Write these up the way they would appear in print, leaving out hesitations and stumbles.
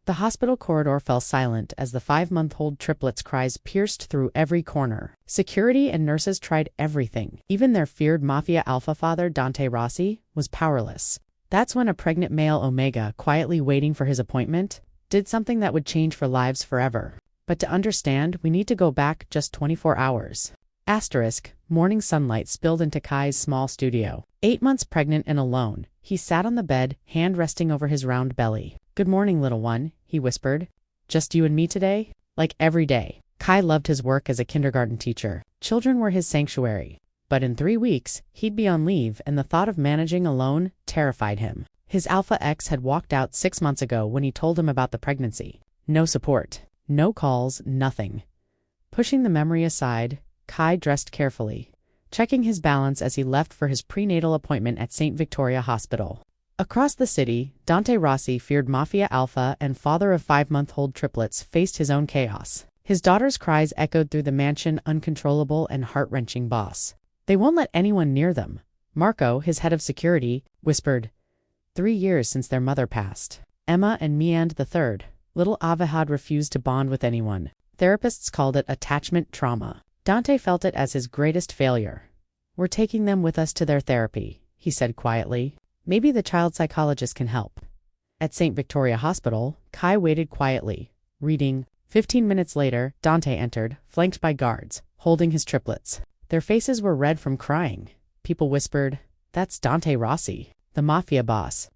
The hospital corridor fell silent as the 5-month-old triplets' cries pierced through every corner. Security and nurses tried everything. Even their feared Mafia Alpha father, Dante Rossi, was powerless. That's when a pregnant male Omega, quietly waiting for his appointment, did something that would change for lives forever. But to understand, we need to go back just 24 hours. Morning sunlight spilled into Kai's small studio. 8 months pregnant and alone, he sat on the bed, hand resting over his round belly. "Good morning, little one," he whispered. "Just you and me today?" Like every day. Kai loved his work as a kindergarten teacher. Children were his sanctuary. But in 3 weeks, he'd be on leave, and the thought of managing alone terrified him. His Alpha X had walked out 6 months ago when he told him about the pregnancy. No support. No calls, nothing. Pushing the memory aside, Kai dressed carefully, checking his balance as he left for his prenatal appointment at St. Victoria Hospital. Across the city, Dante Rossi, feared Mafia Alpha and father of 5-month-old triplets, faced his own chaos. His daughter's cries echoed through the mansion, uncontrollable and heart-wrenching boss. "They won't let anyone near them." Marco, his head of security, whispered. 3 years since their mother passed. Emma and Meand III. Little Avahad refused to bond with anyone. Therapists called it attachment trauma. Dante felt it as his greatest failure. "We're taking them with us to their therapy," he said quietly. "Maybe the child psychologist can help." At St. Victoria Hospital, Kai waited quietly, reading. 15 minutes later, Dante entered, flanked by guards, holding his triplets. Their faces were red from crying. People whispered, "That's Dante Rossi, the mafia boss."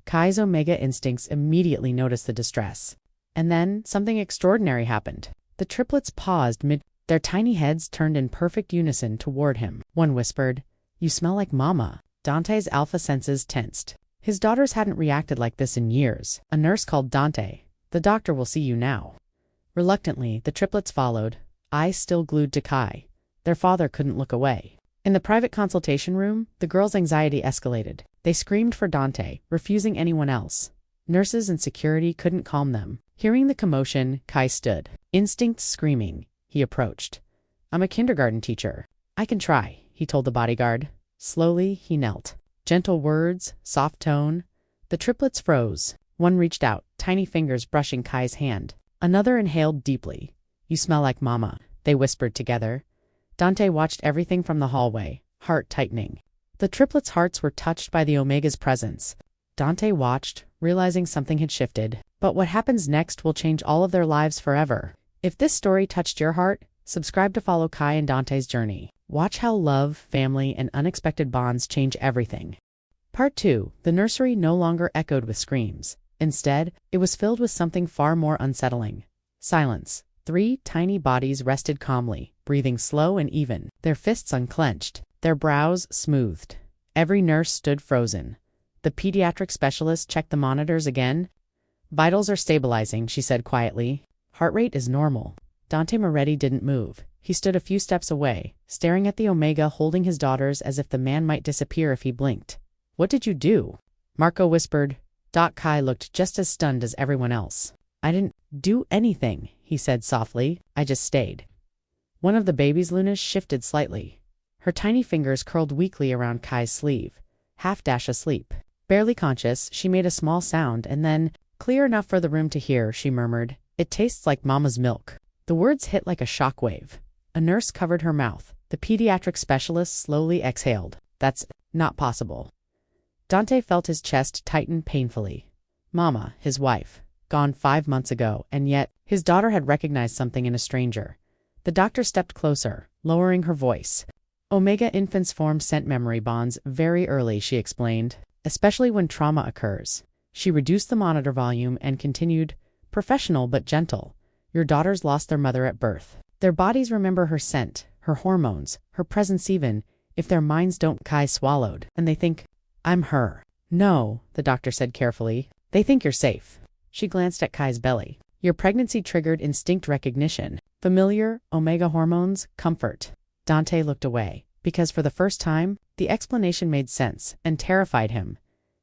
Kai's Omega instincts immediately noticed the distress. And then, something extraordinary happened. The triplets paused mid. Their tiny heads turned in perfect unison toward him. One whispered, "You smell like Mama." Dante's alpha senses tensed. His daughters hadn't reacted like this in years. A nurse called Dante. "The doctor will see you now." Reluctantly, the triplets followed, eyes still glued to Kai. Their father couldn't look away. In the private consultation room, the girls' anxiety escalated. They screamed for Dante, refusing anyone else. Nurses and security couldn't calm them. Hearing the commotion, Kai stood. Instinct screaming. He approached. "I'm a kindergarten teacher. I can try," he told the bodyguard. Slowly, he knelt. Gentle words, soft tone. The triplets froze. One reached out, tiny fingers brushing Kai's hand. Another inhaled deeply. "You smell like Mama," they whispered together. Dante watched everything from the hallway, heart tightening. The triplets' hearts were touched by the Omega's presence. Dante watched, realizing something had shifted. But what happens next will change all of their lives forever. If this story touched your heart, subscribe to follow Kai and Dante's journey. Watch how love, family, and unexpected bonds change everything. Part 2. The nursery no longer echoed with screams. Instead, it was filled with something far more unsettling. Silence. 3 tiny bodies rested calmly, breathing slow and even, their fists unclenched, their brows smoothed. Every nurse stood frozen. The pediatric specialist checked the monitors again. "Vitals are stabilizing," she said quietly. "Heart rate is normal." Dante Moretti didn't move. He stood a few steps away, staring at the Omega, holding his daughters as if the man might disappear if he blinked. "What did you do?" Marco whispered. Kai looked just as stunned as everyone else. "I didn't do anything," he said softly. "I just stayed." One of the baby's lunas shifted slightly. Her tiny fingers curled weakly around Kai's sleeve, half-dash asleep. Barely conscious, she made a small sound and then, clear enough for the room to hear, she murmured, "It tastes like Mama's milk." The words hit like a shockwave. A nurse covered her mouth. The pediatric specialist slowly exhaled. "That's not possible." Dante felt his chest tighten painfully. Mama, his wife, gone 5 months ago, and yet his daughter had recognized something in a stranger. The doctor stepped closer, lowering her voice. "Omega infants form scent memory bonds very early," she explained, "especially when trauma occurs." She reduced the monitor volume and continued, professional but gentle. "Your daughters lost their mother at birth. Their bodies remember her scent, her hormones, her presence even if their minds don't." Kai swallowed. "And they think, I'm her." "No," the doctor said carefully. "They think you're safe." She glanced at Kai's belly. "Your pregnancy triggered instinct recognition. Familiar, Omega hormones, comfort." Dante looked away, because for the first time, the explanation made sense and terrified him.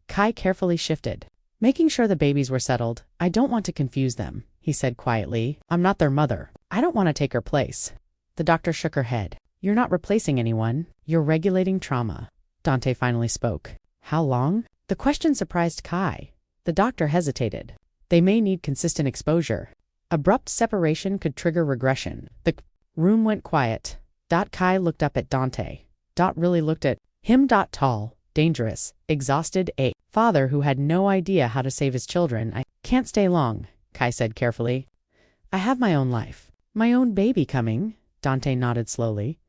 Kai carefully shifted. "Making sure the babies were settled. I don't want to confuse them," he said quietly. "I'm not their mother. I don't want to take her place." The doctor shook her head. "You're not replacing anyone. You're regulating trauma." Dante finally spoke. "How long?" The question surprised Kai. The doctor hesitated. They may need consistent exposure. Abrupt separation could trigger regression. The room went quiet. Kai looked up at Dante. Really looked at him. Tall, dangerous, exhausted, a father who had no idea how to save his children. I can't stay long, Kai said carefully. I have my own life. My own baby coming. Dante nodded slowly.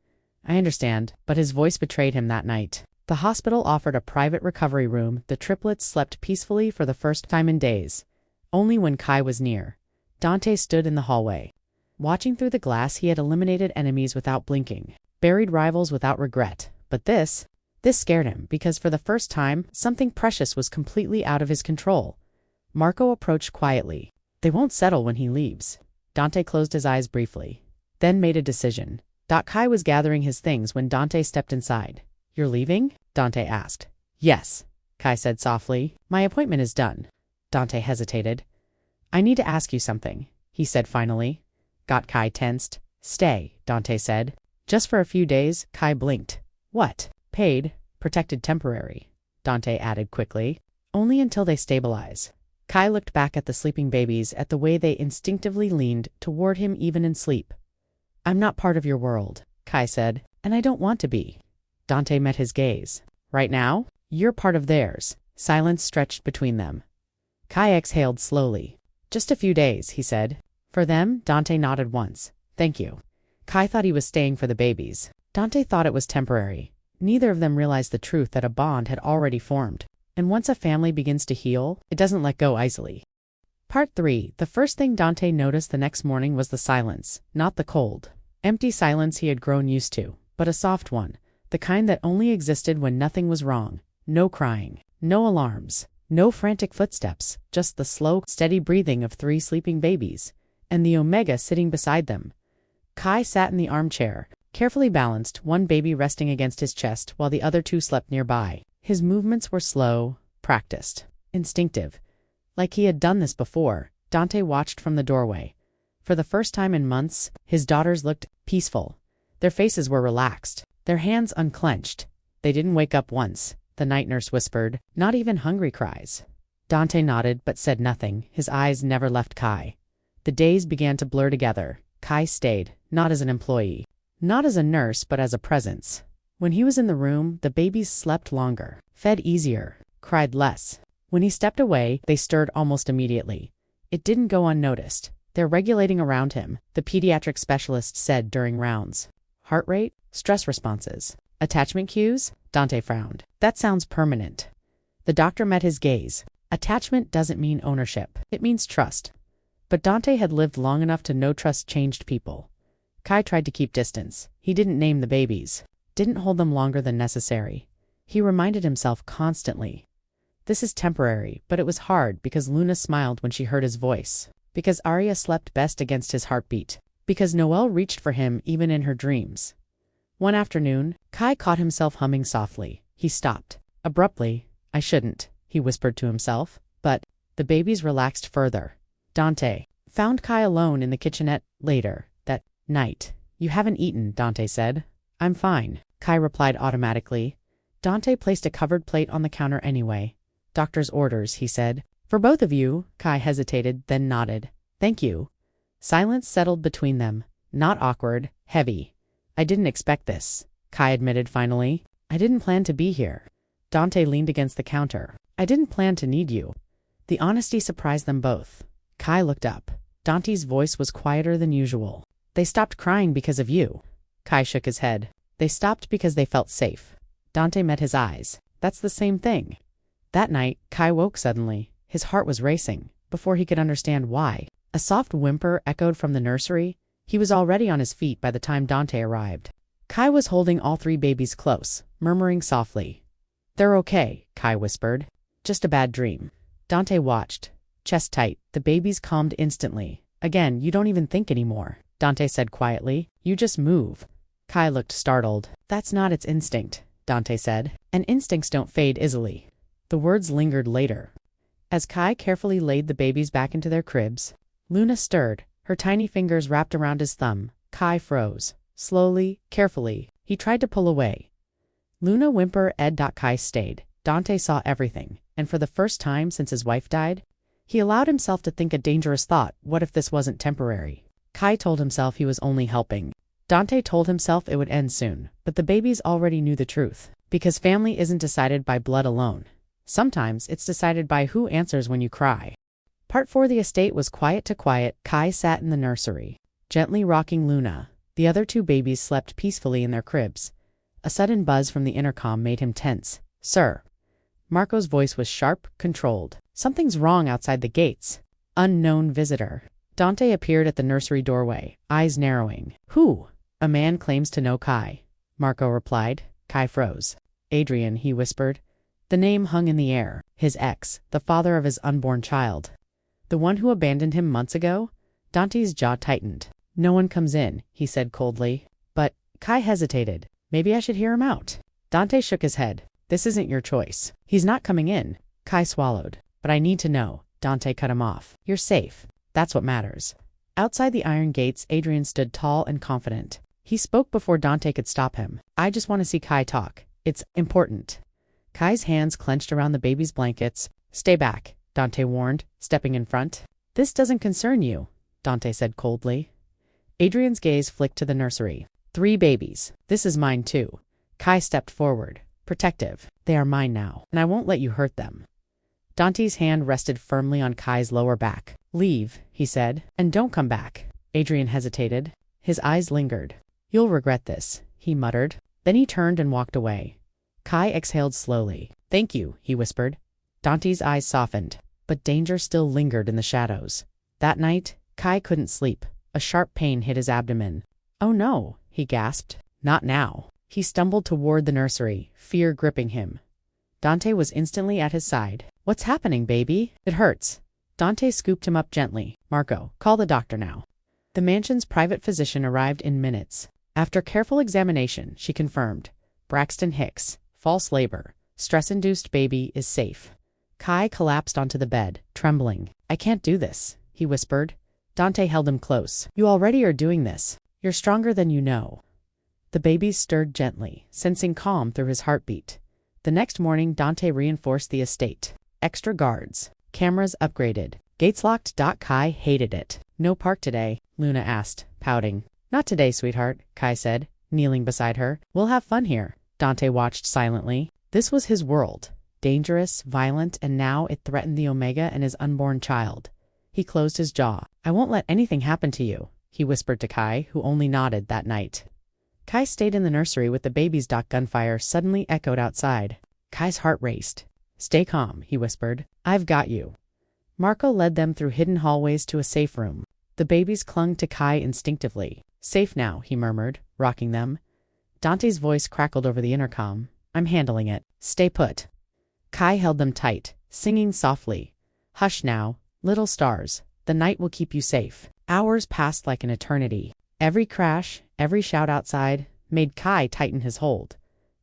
I understand, but his voice betrayed him that night. The hospital offered a private recovery room. The triplets slept peacefully for the first time in days. Only when Kai was near. Dante stood in the hallway. Watching through the glass, he had eliminated enemies without blinking, buried rivals without regret. But this scared him, because for the first time, something precious was completely out of his control. Marco approached quietly. They won't settle when he leaves. Dante closed his eyes briefly, then made a decision. Kai was gathering his things when Dante stepped inside. You're leaving? Dante asked. Yes, Kai said softly. My appointment is done. Dante hesitated. I need to ask you something, he said finally. Kai tensed. Stay, Dante said. Just for a few days. Kai blinked. What? Paid, protected, temporary, Dante added quickly. Only until they stabilize. Kai looked back at the sleeping babies, at the way they instinctively leaned toward him even in sleep. I'm not part of your world, Kai said, and I don't want to be. Dante met his gaze. Right now, you're part of theirs. Silence stretched between them. Kai exhaled slowly. Just a few days, he said. For them? Dante nodded once. Thank you. Kai thought he was staying for the babies. Dante thought it was temporary. Neither of them realized the truth that a bond had already formed. And once a family begins to heal, it doesn't let go easily. Part 3. The first thing Dante noticed the next morning was the silence, not the cold, empty silence he had grown used to, but a soft one, the kind that only existed when nothing was wrong. No crying, no alarms, no frantic footsteps, just the slow, steady breathing of 3 sleeping babies, and the Omega sitting beside them. Kai sat in the armchair, carefully balanced, one baby resting against his chest while the other 2 slept nearby. His movements were slow, practiced, instinctive. Like he had done this before. Dante watched from the doorway. For the first time in months, his daughters looked peaceful. Their faces were relaxed, their hands unclenched. They didn't wake up once, the night nurse whispered, not even hungry cries. Dante nodded but said nothing. His eyes never left Kai. The days began to blur together. Kai stayed, not as an employee, not as a nurse, but as a presence. When he was in the room, the babies slept longer, fed easier, cried less. When he stepped away, they stirred almost immediately. It didn't go unnoticed. They're regulating around him, the pediatric specialist said during rounds. Heart rate, stress responses, attachment cues? Dante frowned. That sounds permanent. The doctor met his gaze. Attachment doesn't mean ownership. It means trust. But Dante had lived long enough to know trust changed people. Kai tried to keep distance. He didn't name the babies. Didn't hold them longer than necessary. He reminded himself constantly. This is temporary, but it was hard because Luna smiled when she heard his voice. Because Arya slept best against his heartbeat. Because Noelle reached for him even in her dreams. One afternoon, Kai caught himself humming softly. He stopped. Abruptly. I shouldn't, he whispered to himself. But the babies relaxed further. Dante found Kai alone in the kitchenette later that night. You haven't eaten, Dante said. I'm fine, Kai replied automatically. Dante placed a covered plate on the counter anyway. Doctor's orders, he said. For both of you, Kai hesitated, then nodded. Thank you. Silence settled between them. Not awkward, heavy. I didn't expect this, Kai admitted finally. I didn't plan to be here. Dante leaned against the counter. I didn't plan to need you. The honesty surprised them both. Kai looked up. Dante's voice was quieter than usual. They stopped crying because of you. Kai shook his head. They stopped because they felt safe. Dante met his eyes. That's the same thing. That night, Kai woke suddenly. His heart was racing, before he could understand why. A soft whimper echoed from the nursery. He was already on his feet by the time Dante arrived. Kai was holding all 3 babies close, murmuring softly. They're okay, Kai whispered. Just a bad dream. Dante watched. Chest tight, the babies calmed instantly. Again, you don't even think anymore, Dante said quietly. You just move. Kai looked startled. That's not its instinct, Dante said. And instincts don't fade easily. The words lingered later. As Kai carefully laid the babies back into their cribs, Luna stirred, her tiny fingers wrapped around his thumb. Kai froze. Slowly, carefully, he tried to pull away. Luna whimpered. Kai stayed. Dante saw everything, and for the first time since his wife died, He allowed himself to think a dangerous thought: what if this wasn't temporary? Kai told himself he was only helping. Dante told himself it would end soon, but the babies already knew the truth. Because family isn't decided by blood alone. Sometimes it's decided by who answers when you cry. Part 4. The estate was quiet to quiet. Kai sat in the nursery, gently rocking Luna. The other 2 babies slept peacefully in their cribs. A sudden buzz from the intercom made him tense. "Sir." Marco's voice was sharp, controlled. "Something's wrong outside the gates." Unknown visitor. Dante appeared at the nursery doorway, eyes narrowing. "Who?" "A man claims to know Kai," Marco replied. Kai froze. "Adrian," he whispered. The name hung in the air. His ex, the father of his unborn child. The one who abandoned him months ago? Dante's jaw tightened. "No one comes in," he said coldly. "But," Kai hesitated. "Maybe I should hear him out." Dante shook his head. "This isn't your choice. He's not coming in." Kai swallowed. "But I need to know." Dante cut him off. "You're safe. That's what matters." Outside the iron gates, Adrian stood tall and confident. He spoke before Dante could stop him. "I just want to see Kai talk. It's important." Kai's hands clenched around the baby's blankets. "Stay back," Dante warned, stepping in front. "This doesn't concern you," Dante said coldly. Adrian's gaze flicked to the nursery. 3 babies. "This is mine too." Kai stepped forward, protective. "They are mine now, and I won't let you hurt them." Dante's hand rested firmly on Kai's lower back. "Leave," he said, "and don't come back." Adrian hesitated. His eyes lingered. "You'll regret this," he muttered. Then he turned and walked away. Kai exhaled slowly. "Thank you," he whispered. Dante's eyes softened, but danger still lingered in the shadows. That night, Kai couldn't sleep. A sharp pain hit his abdomen. "Oh no," he gasped. "Not now." He stumbled toward the nursery, fear gripping him. Dante was instantly at his side. "What's happening, baby? It hurts." Dante scooped him up gently. "Marco, call the doctor now." The mansion's private physician arrived in minutes. After careful examination, she confirmed. "Braxton Hicks. False labor. Stress-induced baby is safe." Kai collapsed onto the bed, trembling. "I can't do this," he whispered. Dante held him close. "You already are doing this. You're stronger than you know." The baby stirred gently, sensing calm through his heartbeat. The next morning, Dante reinforced the estate. Extra guards. Cameras upgraded. Gates locked. Kai hated it. "No park today?" Luna asked, pouting. "Not today, sweetheart," Kai said, kneeling beside her. "We'll have fun here." Dante watched silently. This was his world. Dangerous, violent, and now it threatened the Omega and his unborn child. He closed his jaw. "I won't let anything happen to you," he whispered to Kai, who only nodded that night. Kai stayed in the nursery with the babies. Gunfire suddenly echoed outside. Kai's heart raced. "Stay calm," he whispered. "I've got you." Marco led them through hidden hallways to a safe room. The babies clung to Kai instinctively. "Safe now," he murmured, rocking them. Dante's voice crackled over the intercom. "I'm handling it. Stay put." Kai held them tight, singing softly. "Hush now, little stars. The night will keep you safe." Hours passed like an eternity. Every crash, every shout outside, made Kai tighten his hold.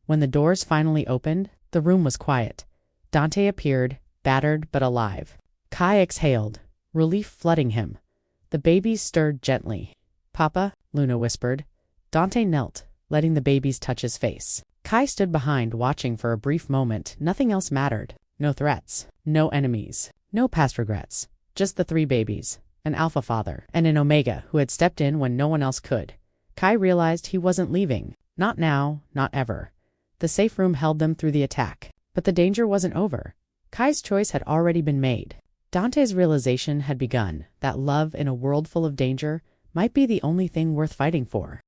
When the doors finally opened, the room was quiet. Dante appeared, battered but alive. Kai exhaled, relief flooding him. The babies stirred gently. "Papa," Luna whispered. Dante knelt, letting the babies touch his face. Kai stood behind, watching for a brief moment. Nothing else mattered. No threats. No enemies. No past regrets. Just the 3 babies. An alpha father, and an Omega who had stepped in when no one else could. Kai realized he wasn't leaving. Not now, not ever. The safe room held them through the attack. But the danger wasn't over. Kai's choice had already been made. Dante's realization had begun, that love in a world full of danger might be the only thing worth fighting for.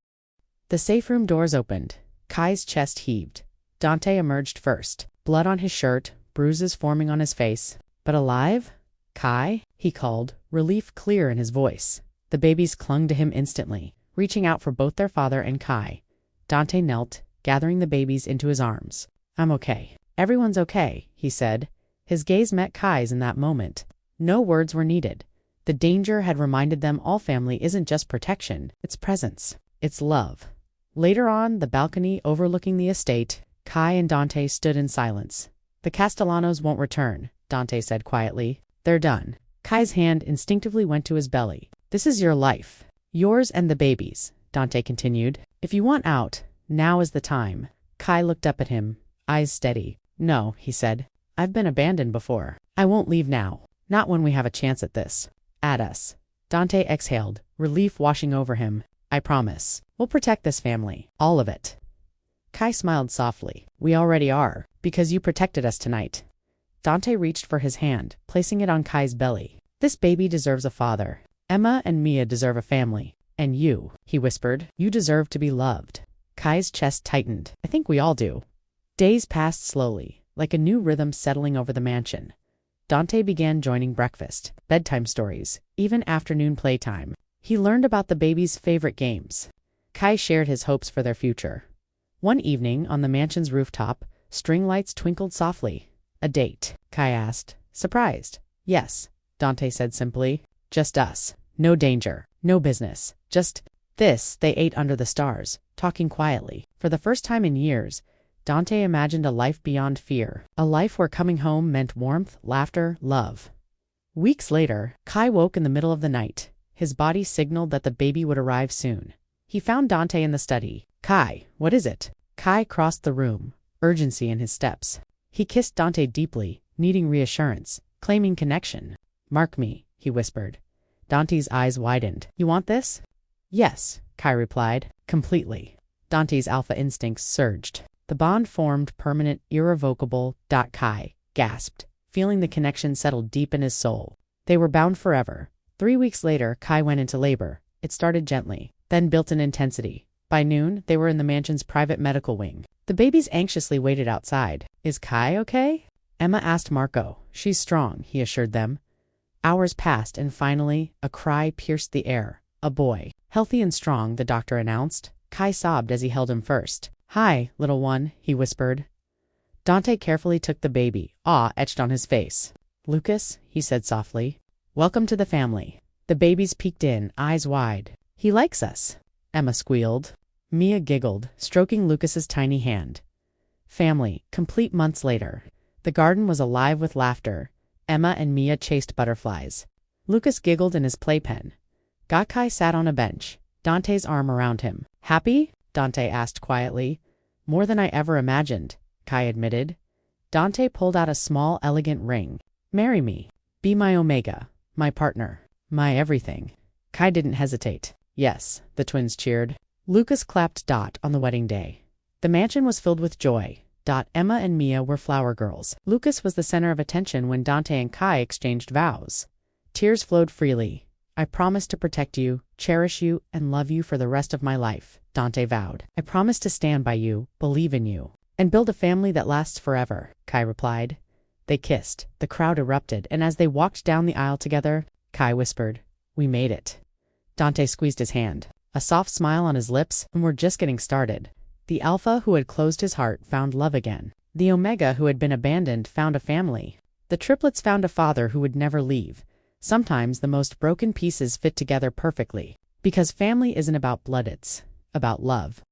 The safe room doors opened. Kai's chest heaved. Dante emerged first, blood on his shirt, bruises forming on his face. "But alive?" "Kai?" he called, relief clear in his voice. The babies clung to him instantly, reaching out for both their father and Kai. Dante knelt, gathering the babies into his arms. "I'm okay. Everyone's okay," he said. His gaze met Kai's in that moment. No words were needed. The danger had reminded them all family isn't just protection, it's presence. It's love. Later on, the balcony overlooking the estate, Kai and Dante stood in silence. "The Castellanos won't return," Dante said quietly. "They're done." Kai's hand instinctively went to his belly. "This is your life. Yours and the babies," Dante continued. "If you want out, now is the time." Kai looked up at him, eyes steady. "No," he said. "I've been abandoned before. I won't leave now. Not when we have a chance at this. At us. Dante exhaled, relief washing over him. I promise. We'll protect this family. All of it. Kai smiled softly. We already are, because you protected us tonight. Dante reached for his hand, placing it on Kai's belly. This baby deserves a father. Emma and Mia deserve a family. And you, he whispered, you deserve to be loved. Kai's chest tightened. I think we all do. Days passed slowly, like a new rhythm settling over the mansion. Dante began joining breakfast, bedtime stories, even afternoon playtime. He learned about the baby's favorite games. Kai shared his hopes for their future. One evening, on the mansion's rooftop, string lights twinkled softly. A date? Kai asked, surprised. Yes, Dante said simply. Just us. No danger. No business. Just this. They ate under the stars, talking quietly. For the first time in years, Dante imagined a life beyond fear. A life where coming home meant warmth, laughter, love. Weeks later, Kai woke in the middle of the night. His body signaled that the baby would arrive soon. He found Dante in the study. Kai, what is it? Kai crossed the room, urgency in his steps. He kissed Dante deeply, needing reassurance, claiming connection. Mark me, he whispered. Dante's eyes widened. You want this? Yes, Kai replied, completely. Dante's alpha instincts surged. The bond formed permanent, irrevocable. Kai gasped, feeling the connection settle deep in his soul. They were bound forever. 3 weeks later, Kai went into labor. It started gently, then built in intensity. By noon, they were in the mansion's private medical wing. The babies anxiously waited outside. Is Kai okay? Emma asked Marco. She's strong, he assured them. Hours passed, and finally, a cry pierced the air. A boy. Healthy and strong, the doctor announced. Kai sobbed as he held him first. Hi, little one, he whispered. Dante carefully took the baby, awe etched on his face. Lucas, he said softly. Welcome to the family. The babies peeked in, eyes wide. He likes us, Emma squealed. Mia giggled, stroking Lucas's tiny hand. Family, complete months later. The garden was alive with laughter. Emma and Mia chased butterflies. Lucas giggled in his playpen. Kai sat on a bench, Dante's arm around him. Happy? Dante asked quietly. More than I ever imagined, Kai admitted. Dante pulled out a small, elegant ring. Marry me. Be my Omega, my partner, my everything. Kai didn't hesitate. Yes, the twins cheered. Lucas clapped on the wedding day. The mansion was filled with joy. Emma and Mia were flower girls. Lucas was the center of attention when Dante and Kai exchanged vows. Tears flowed freely. I promise to protect you, cherish you, and love you for the rest of my life, Dante vowed. I promise to stand by you, believe in you, and build a family that lasts forever, Kai replied. They kissed, the crowd erupted, and as they walked down the aisle together, Kai whispered, we made it. Dante squeezed his hand, a soft smile on his lips, and we're just getting started. The Alpha who had closed his heart found love again. The Omega who had been abandoned found a family. The triplets found a father who would never leave. Sometimes the most broken pieces fit together perfectly. Because family isn't about blood, it's about love.